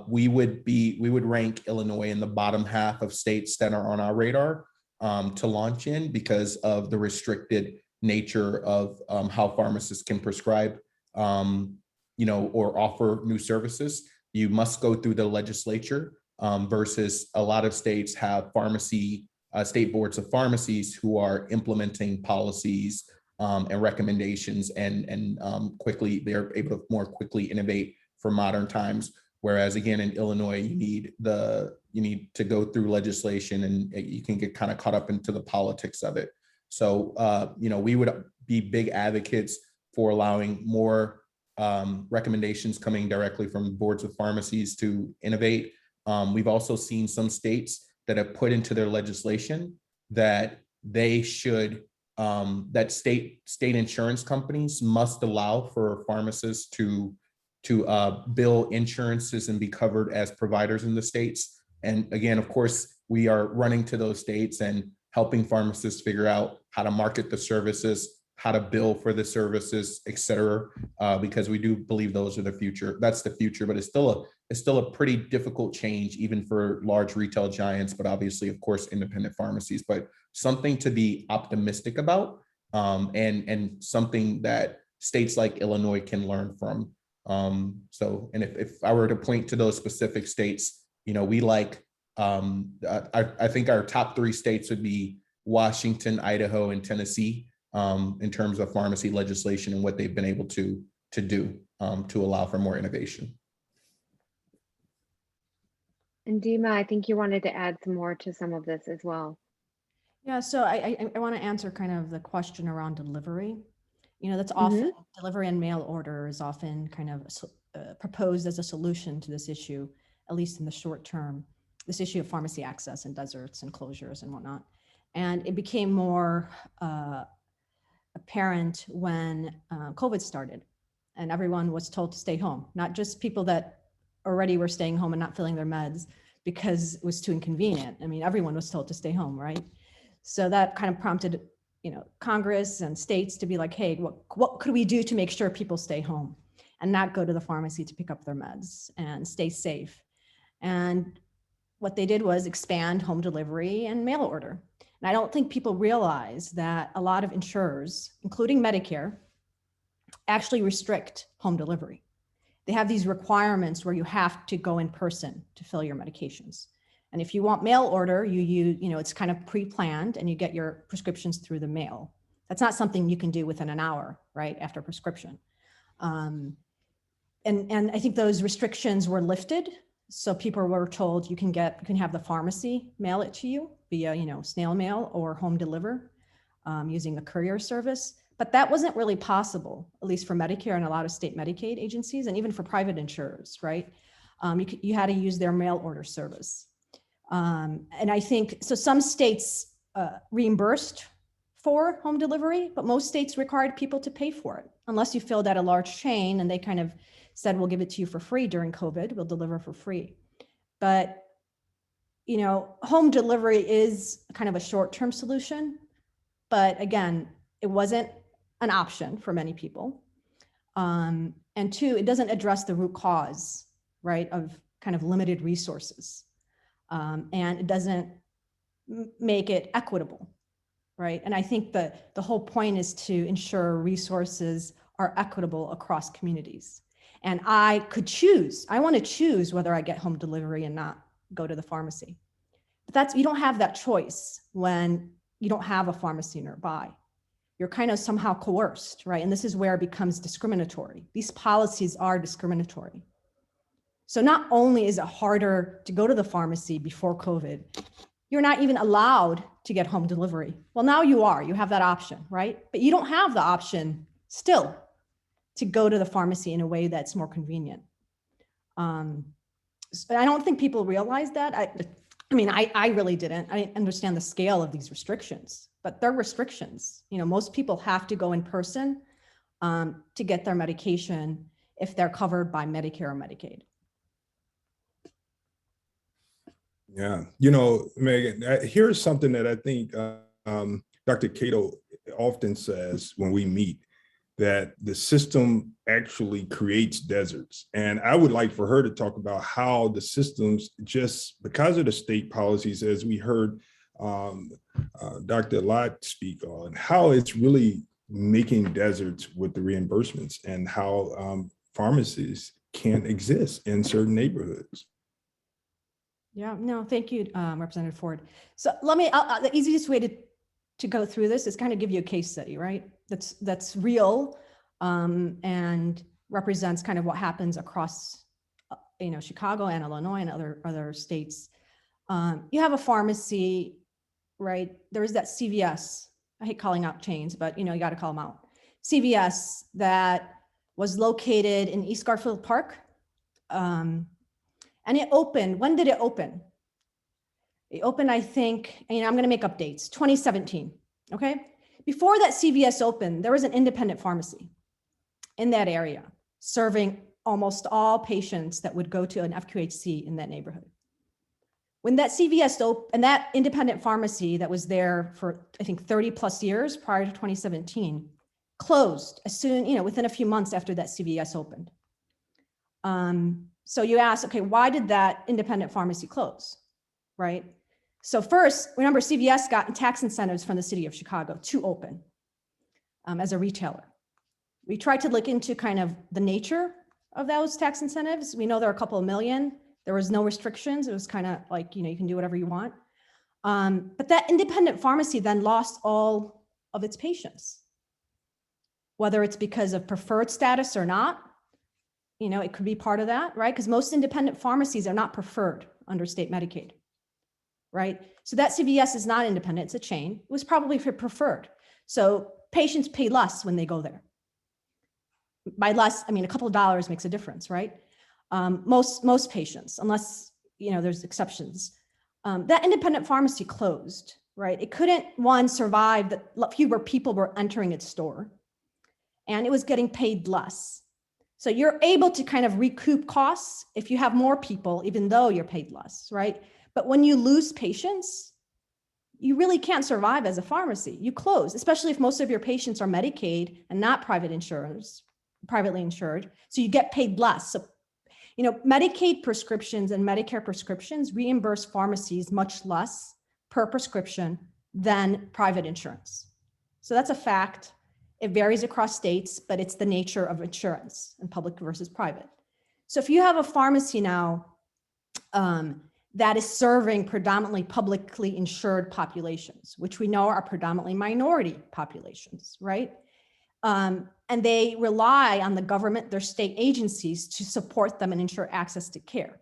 We would rank Illinois in the bottom half of states that are on our radar to launch in because of the restricted nature of how pharmacists can prescribe, or offer new services. You must go through the legislature versus a lot of states have state boards of pharmacies who are implementing policies and recommendations and quickly they're able to more quickly innovate for modern times. Whereas again, in Illinois, you need to go through legislation and you can get kind of caught up into the politics of it. So, we would be big advocates for allowing more recommendations coming directly from boards of pharmacies to innovate. We've also seen some states that have put into their legislation that they should, that state insurance companies must allow for pharmacists to bill insurances and be covered as providers in the states. And again, of course, we are running to those states and helping pharmacists figure out how to market the services, how to bill for the services, et cetera, because we do believe those are the future. That's the future, but it's still a pretty difficult change, even for large retail giants, but obviously, of course, independent pharmacies, but something to be optimistic about, and something that states like Illinois can learn from. And if I were to point to those specific states, we like, I think our top 3 states would be Washington, Idaho, and Tennessee, in terms of pharmacy legislation and what they've been able to do to allow for more innovation. And Dima, I think you wanted to add some more to some of this as well. Yeah, so I want to answer kind of the question around delivery. That's often delivery and mail order is often kind of proposed as a solution to this issue, at least in the short term, this issue of pharmacy access and deserts and closures and whatnot. And it became more apparent when COVID started and everyone was told to stay home, not just people that already were staying home and not filling their meds because it was too inconvenient. I mean, everyone was told to stay home, right? So that kind of prompted, Congress and states to be like, hey, what could we do to make sure people stay home and not go to the pharmacy to pick up their meds and stay safe? And what they did was expand home delivery and mail order. And I don't think people realize that a lot of insurers, including Medicare, actually restrict home delivery. They have these requirements where you have to go in person to fill your medications. And if you want mail order, it's kind of pre-planned and you get your prescriptions through the mail. That's not something you can do within an hour, right, after prescription. And I think those restrictions were lifted. So people were told you can have the pharmacy mail it to you via, snail mail or home deliver using a courier service. But that wasn't really possible, at least for Medicare and a lot of state Medicaid agencies, and even for private insurers, right? You had to use their mail order service. And I think, so some states reimbursed for home delivery, but most states required people to pay for it, unless you filled out a large chain and they kind of said, we'll give it to you for free during COVID, we'll deliver for free. But, home delivery is kind of a short-term solution, but again, it wasn't an option for many people. And 2, it doesn't address the root cause, right, of kind of limited resources. And it doesn't make it equitable, right? And I think that the whole point is to ensure resources are equitable across communities. And I want to choose whether I get home delivery and not go to the pharmacy. But you don't have that choice when you don't have a pharmacy nearby. You're kind of somehow coerced, right? And this is where it becomes discriminatory. These policies are discriminatory. So not only is it harder to go to the pharmacy before COVID, you're not even allowed to get home delivery. Well, now you have that option, right? But you don't have the option still to go to the pharmacy in a way that's more convenient. So I don't think people realize that. I really didn't. I didn't understand the scale of these restrictions, but they're restrictions. Most people have to go in person to get their medication if they're covered by Medicare or Medicaid. Yeah, you know, Megan, here's something that I think Dr. Cato often says when we meet, that the system actually creates deserts. And I would like for her to talk about how the systems, just because of the state policies, as we heard Dr. Lott speak on, how it's really making deserts with the reimbursements and how pharmacies can't exist in certain neighborhoods. Yeah, no, thank you, Representative Ford. So let me, the easiest way to go through this is kind of give you a case study, right? That's real and represents kind of what happens across, Chicago and Illinois and other states. You have a pharmacy, right? There is that CVS. I hate calling out chains, but you got to call them out. CVS that was located in East Garfield Park. And it opened, when did it open? It opened, I think, I'm going to make up dates, 2017, okay? Before that CVS opened, there was an independent pharmacy in that area, serving almost all patients that would go to an FQHC in that neighborhood. When that CVS opened, and that independent pharmacy that was there for, I think, 30 plus years prior to 2017, closed as soon, within a few months after that CVS opened. So you ask, okay, why did that independent pharmacy close, right? So first, remember CVS got tax incentives from the city of Chicago to open as a retailer. We tried to look into kind of the nature of those tax incentives. We know there are a couple of million. There was no restrictions. It was kind of like, you can do whatever you want. But that independent pharmacy then lost all of its patients, whether it's because of preferred status or not. It could be part of that, right? Because most independent pharmacies are not preferred under state Medicaid, right? So that CVS is not independent, it's a chain. It was probably for preferred. So patients pay less when they go there. By less, I mean, a couple of dollars makes a difference, right? Most patients, unless, there's exceptions. That independent pharmacy closed, right? It couldn't, one, survive that fewer people were entering its store, and it was getting paid less. So you're able to kind of recoup costs if you have more people, even though you're paid less, right? But when you lose patients, you really can't survive as a pharmacy. You close, especially if most of your patients are Medicaid and not privately insured. So you get paid less. So, Medicaid prescriptions and Medicare prescriptions reimburse pharmacies much less per prescription than private insurance. So that's a fact. It varies across states, but it's the nature of insurance and public versus private. So if you have a pharmacy now that is serving predominantly publicly insured populations, which we know are predominantly minority populations, right? And they rely on the government, their state agencies, to support them and ensure access to care.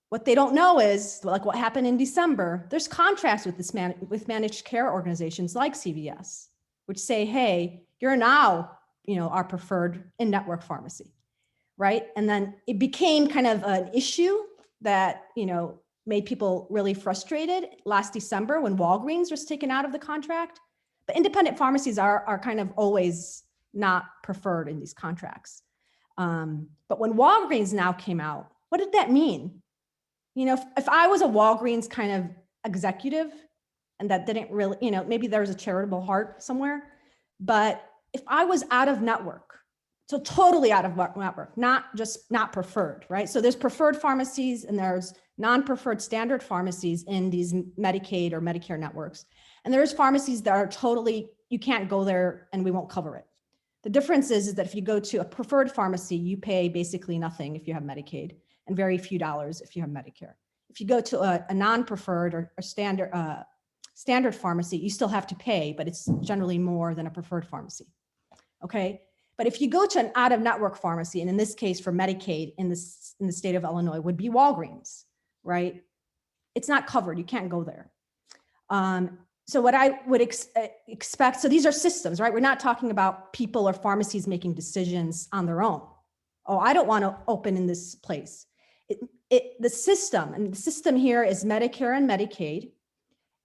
What they don't know is, like what happened in December, there's contracts with managed care organizations like CVS, which say, hey, you're now, our preferred in-network pharmacy, right? And then it became kind of an issue that, made people really frustrated last December when Walgreens was taken out of the contract. But independent pharmacies are kind of always not preferred in these contracts. But when Walgreens now came out, what did that mean? If I was a Walgreens kind of executive, and that didn't really, maybe there was a charitable heart somewhere, but if I was out of network, so totally out of network, not preferred, right? So there's preferred pharmacies and there's non-preferred standard pharmacies in these Medicaid or Medicare networks. And there's pharmacies that are totally, you can't go there and we won't cover it. The difference is that if you go to a preferred pharmacy, you pay basically nothing if you have Medicaid and very few dollars if you have Medicare. If you go to a non-preferred or standard pharmacy, you still have to pay, but it's generally more than a preferred pharmacy, okay? But if you go to an out-of-network pharmacy, and in this case for Medicaid in the state of Illinois would be Walgreens, right? It's not covered, you can't go there. So what I would expect, so these are systems, right? We're not talking about people or pharmacies making decisions on their own. Oh, I don't want to open in this place. The system here is Medicare and Medicaid,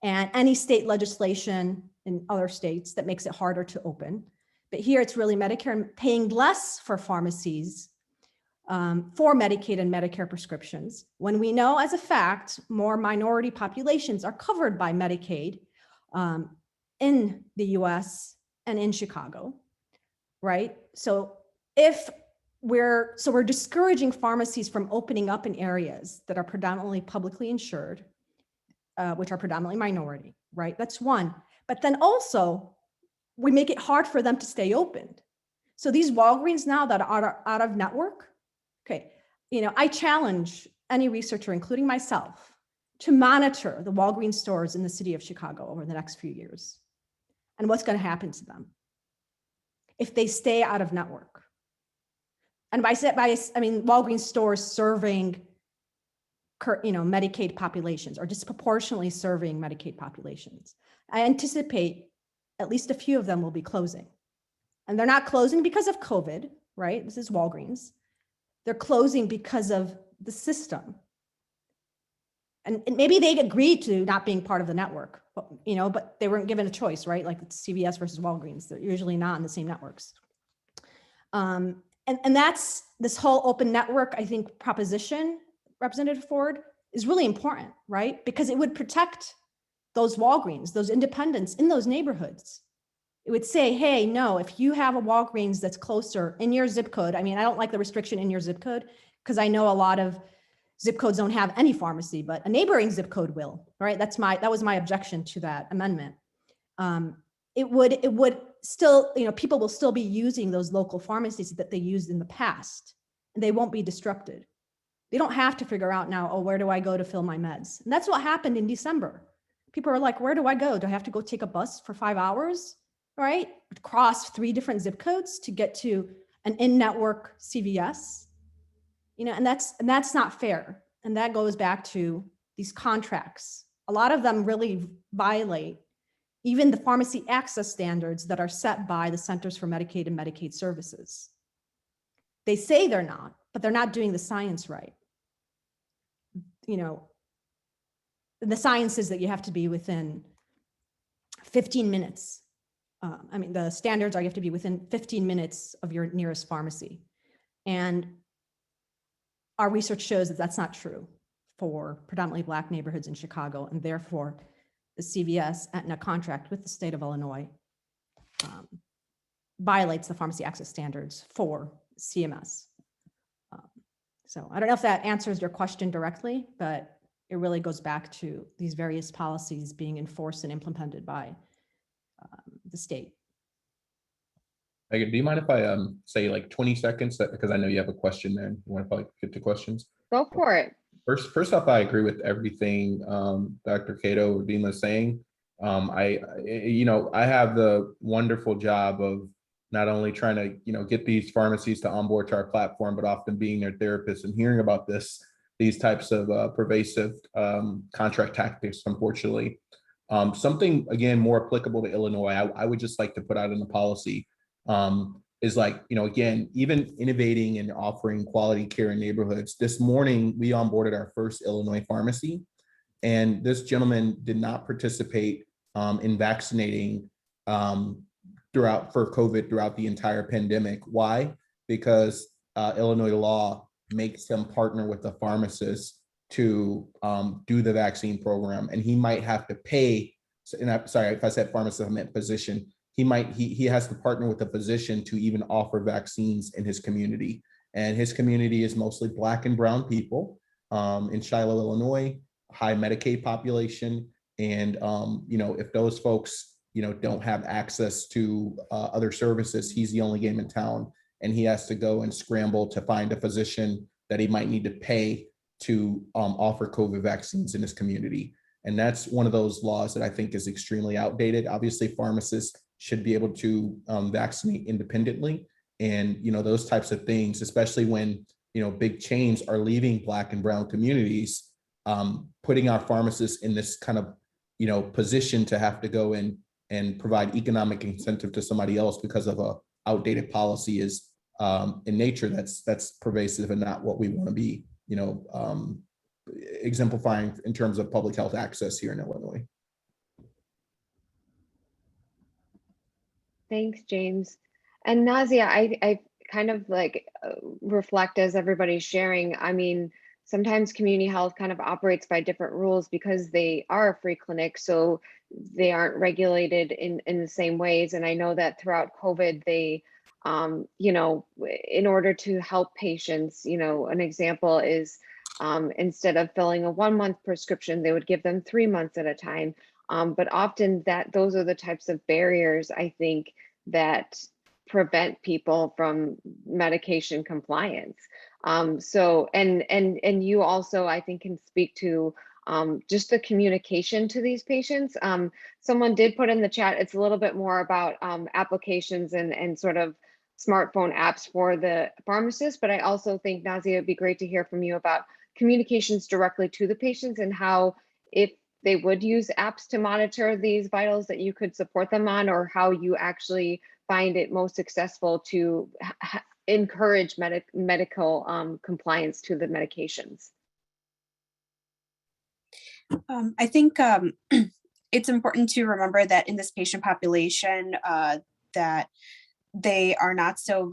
and any state legislation in other states that makes it harder to open. But here it's really Medicare paying less for pharmacies for Medicaid and Medicare prescriptions, when we know as a fact, more minority populations are covered by Medicaid in the US and in Chicago, right? So we're discouraging pharmacies from opening up in areas that are predominantly publicly insured, which are predominantly minority, right? That's one. But then also we make it hard for them to stay open. So these Walgreens now that are out of network, okay, I challenge any researcher, including myself, to monitor the Walgreens stores in the city of Chicago over the next few years and what's going to happen to them if they stay out of network. And I mean Walgreens stores serving Medicaid populations or disproportionately serving Medicaid populations. I anticipate at least a few of them will be closing. And they're not closing because of COVID, right? This is Walgreens. They're closing because of the system. And maybe they'd agreed to not being part of the network, but they weren't given a choice, right? Like it's CVS versus Walgreens. They're usually not in the same networks. And that's this whole open network, I think, proposition, Representative Ford, is really important, right? Because it would protect those Walgreens, those independents in those neighborhoods. It would say, hey, no, if you have a Walgreens that's closer in your zip code, I mean, I don't like the restriction in your zip code because I know a lot of zip codes don't have any pharmacy, but a neighboring zip code will, right? That was my objection to that amendment. It would still, people will still be using those local pharmacies that they used in the past, and they won't be disrupted. They don't have to figure out now, oh, where do I go to fill my meds? And that's what happened in December. People are like, where do I go? Do I have to go take a bus for 5 hours, right? Cross 3 different zip codes to get to an in-network CVS? And that's not fair. And that goes back to these contracts. A lot of them really violate even the pharmacy access standards that are set by the Centers for Medicaid and Medicaid Services. They say they're not, but they're not doing the science right. The science is that you have to be within 15 minutes. The standards are you have to be within 15 minutes of your nearest pharmacy. And our research shows that that's not true for predominantly Black neighborhoods in Chicago, and therefore the CVS Aetna contract with the state of Illinois violates the pharmacy access standards for CMS. So I don't know if that answers your question directly, but it really goes back to these various policies being enforced and implemented by the state. Megan, do you mind if I say like 20 seconds because I know you have a question there. You want to probably get to questions? Go for it. First off, I agree with everything Dr. Cato Udima is saying. I have the wonderful job of not only trying to get these pharmacies to onboard to our platform, but often being their therapist and hearing about these types of pervasive contract tactics, unfortunately. Something again more applicable to Illinois, I would just like to put out in the policy is again, even innovating and offering quality care in neighborhoods. This morning, we onboarded our first Illinois pharmacy, and this gentleman did not participate in vaccinating for COVID throughout the entire pandemic. Why? Because Illinois law makes them partner with the pharmacist to do the vaccine program, and he might have to pay. And I'm sorry if I said pharmacist, I meant physician. He has to partner with a physician to even offer vaccines in his community. And his community is mostly Black and brown people in Shiloh, Illinois, high Medicaid population. And if those folks don't have access to other services, he's the only game in town, and he has to go and scramble to find a physician that he might need to pay to offer COVID vaccines in his community. And that's one of those laws that I think is extremely outdated. Obviously, pharmacists should be able to vaccinate independently. And, those types of things, especially when, big chains are leaving Black and brown communities, putting our pharmacists in this kind of, position to have to go in and provide economic incentive to somebody else because of a outdated policy is in nature, that's pervasive and not what we want to be, exemplifying in terms of public health access here in Illinois. Thanks, James. And Nasia, I kind of like reflect as everybody's sharing, I mean, sometimes community health kind of operates by different rules because they are a free clinic, so they aren't regulated in the same ways. And I know that throughout COVID, they, you know, in order to help patients, you know, an example is instead of filling a 1 month prescription, they would give them 3 months at a time. But often those are the types of barriers, I think, that prevent people from medication compliance. So, and you also, I think, can speak to just the communication to these patients. Someone did put in the chat, it's a little bit more about applications and sort of smartphone apps for the pharmacist, but I also think, Nasia, it'd be great to hear from you about communications directly to the patients and how, if they would use apps to monitor these vitals, that you could support them on, or how you actually find it most successful to encourage medical compliance to the medications. I think it's important to remember that in this patient population, that they are not so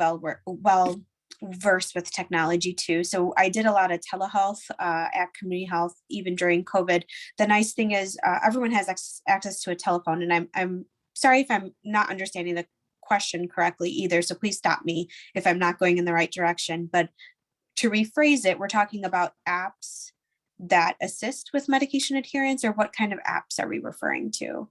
well versed with technology too. So I did a lot of telehealth at community health, even during COVID. The nice thing is everyone has access to a telephone, and I'm sorry if I'm not understanding the question correctly either. So please stop me if I'm not going in the right direction. But to rephrase it, we're talking about apps that assist with medication adherence, or what kind of apps are we referring to?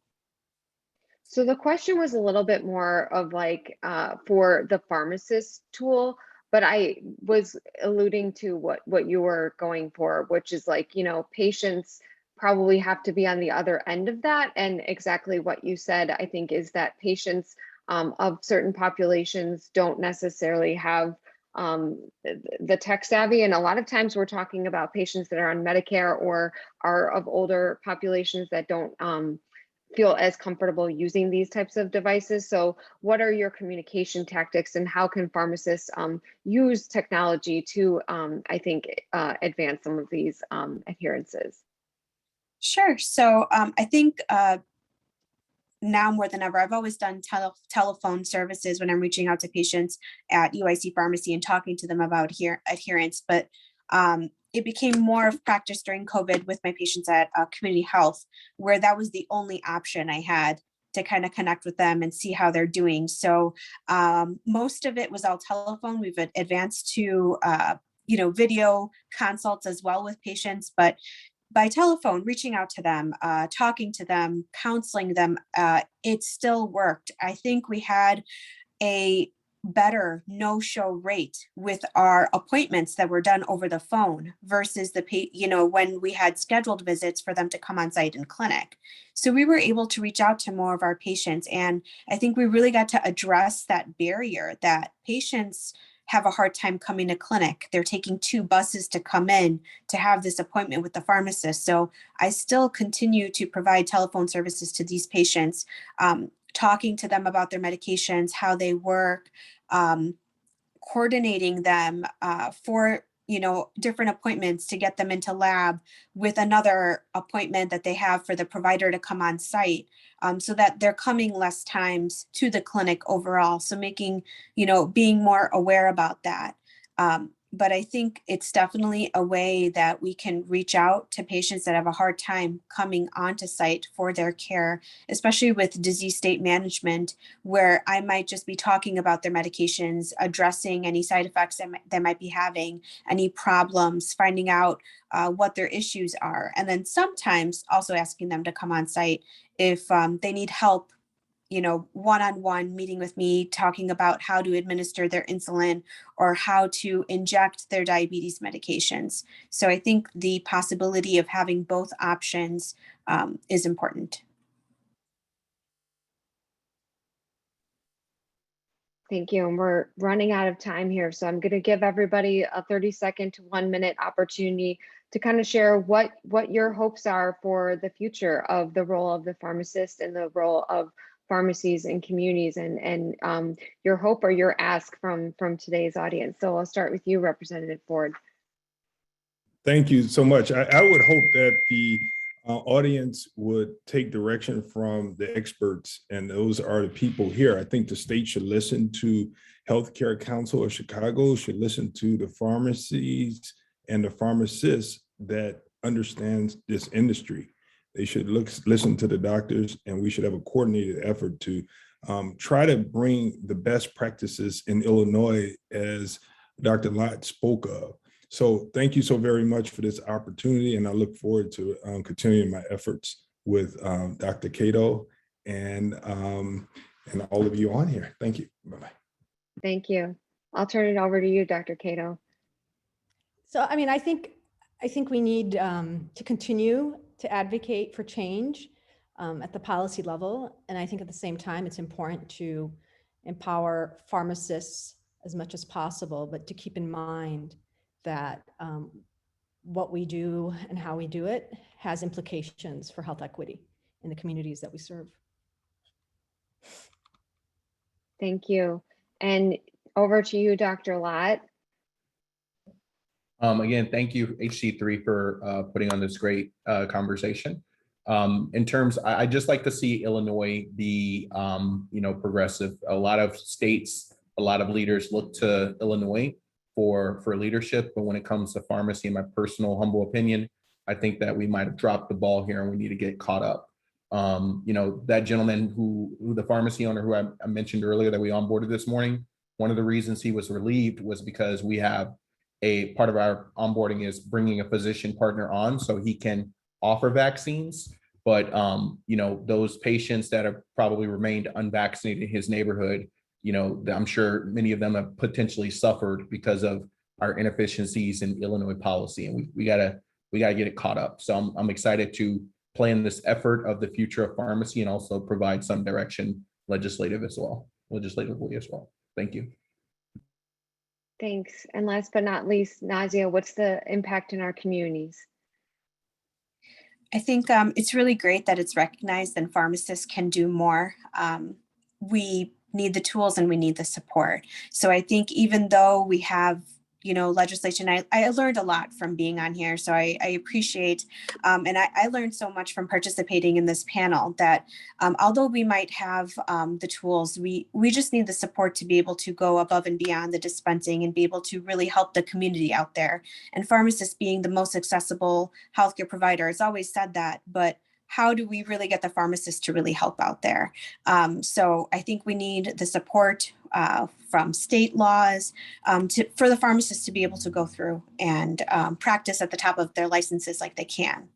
So the question was a little bit more of like for the pharmacist tool, but I was alluding to what you were going for, which is like, you know, patients probably have to be on the other end of that. And exactly what you said, I think, is that patients of certain populations don't necessarily have the tech savvy. And a lot of times we're talking about patients that are on Medicare or are of older populations that don't feel as comfortable using these types of devices. So what are your communication tactics, and how can pharmacists use technology to, I think, advance some of these adherences? Sure. So I think now more than ever, I've always done telephone services when I'm reaching out to patients at UIC Pharmacy and talking to them about adherence. But it became more of practice during COVID with my patients at community health, where that was the only option I had to kind of connect with them and see how they're doing. So most of it was all telephone. We've advanced to video consults as well with patients, but by telephone, reaching out to them, talking to them, counseling them, it still worked. I think we had a better no-show rate with our appointments that were done over the phone versus when we had scheduled visits for them to come on site in clinic. So we were able to reach out to more of our patients. And I think we really got to address that barrier that patients have a hard time coming to clinic. They're taking 2 buses to come in to have this appointment with the pharmacist. So I still continue to provide telephone services to these patients, talking to them about their medications, how they work, coordinating them for different appointments to get them into lab with another appointment that they have for the provider to come on site, so that they're coming less times to the clinic overall. So making, being more aware about that. But I think it's definitely a way that we can reach out to patients that have a hard time coming onto site for their care, especially with disease state management, where I might just be talking about their medications, addressing any side effects that they might be having, any problems, finding out what their issues are. And then sometimes also asking them to come on site if they need help, one-on-one meeting with me, talking about how to administer their insulin or how to inject their diabetes medications. So I think the possibility of having both options is important. Thank you. And we're running out of time here. So I'm going to give everybody a 30-second to 1-minute opportunity to kind of share what your hopes are for the future of the role of the pharmacist and the role of pharmacies and communities, and your hope or your ask from today's audience. So I'll start with you, Representative Ford. Thank you so much. I would hope that the audience would take direction from the experts, and those are the people here. I think the state should listen to Healthcare Council of Chicago, should listen to the pharmacies and the pharmacists that understands this industry. They should listen to the doctors, and we should have a coordinated effort to try to bring the best practices in Illinois, as Dr. Lott spoke of. So thank you so very much for this opportunity, and I look forward to continuing my efforts with Dr. Cato and all of you on here. Thank you. Bye-bye. Thank you. I'll turn it over to you, Dr. Cato. So, I mean, I think we need to continue to advocate for change at the policy level. And I think at the same time, it's important to empower pharmacists as much as possible, but to keep in mind that what we do and how we do it has implications for health equity in the communities that we serve. Thank you. And over to you, Dr. Lott. Again, thank you, HC3, for putting on this great conversation. In terms, I just like to see Illinois be, progressive. A lot of states, a lot of leaders look to Illinois for leadership, but when it comes to pharmacy, in my personal humble opinion, I think that we might have dropped the ball here, and we need to get caught up. That gentleman who the pharmacy owner who I mentioned earlier that we onboarded this morning, one of the reasons he was relieved was because we have a part of our onboarding is bringing a physician partner on so he can offer vaccines. But, those patients that have probably remained unvaccinated in his neighborhood, I'm sure many of them have potentially suffered because of our inefficiencies in Illinois policy, and we gotta get it caught up. So I'm excited to play in this effort of the future of pharmacy and also provide some direction legislatively as well. Thank you. Thanks. And last but not least, Nasia, what's the impact in our communities? I think it's really great that it's recognized and pharmacists can do more. We need the tools and we need the support. So I think even though we have, legislation, I learned a lot from being on here. So I appreciate, and I learned so much from participating in this panel that although we might have the tools, we just need the support to be able to go above and beyond the dispensing and be able to really help the community out there. And pharmacists being the most accessible healthcare provider has always said that, but how do we really get the pharmacists to really help out there? So I think we need the support from state laws for the pharmacists to be able to go through and practice at the top of their licenses like they can.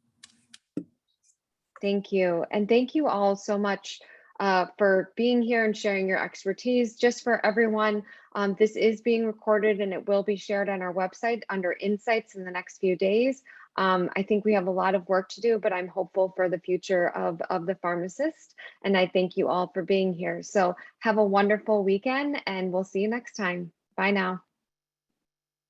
Thank you. And thank you all so much for being here and sharing your expertise. Just for everyone, this is being recorded and it will be shared on our website under Insights in the next few days. I think we have a lot of work to do, but I'm hopeful for the future of the pharmacist. And I thank you all for being here. So have a wonderful weekend and we'll see you next time. Bye now.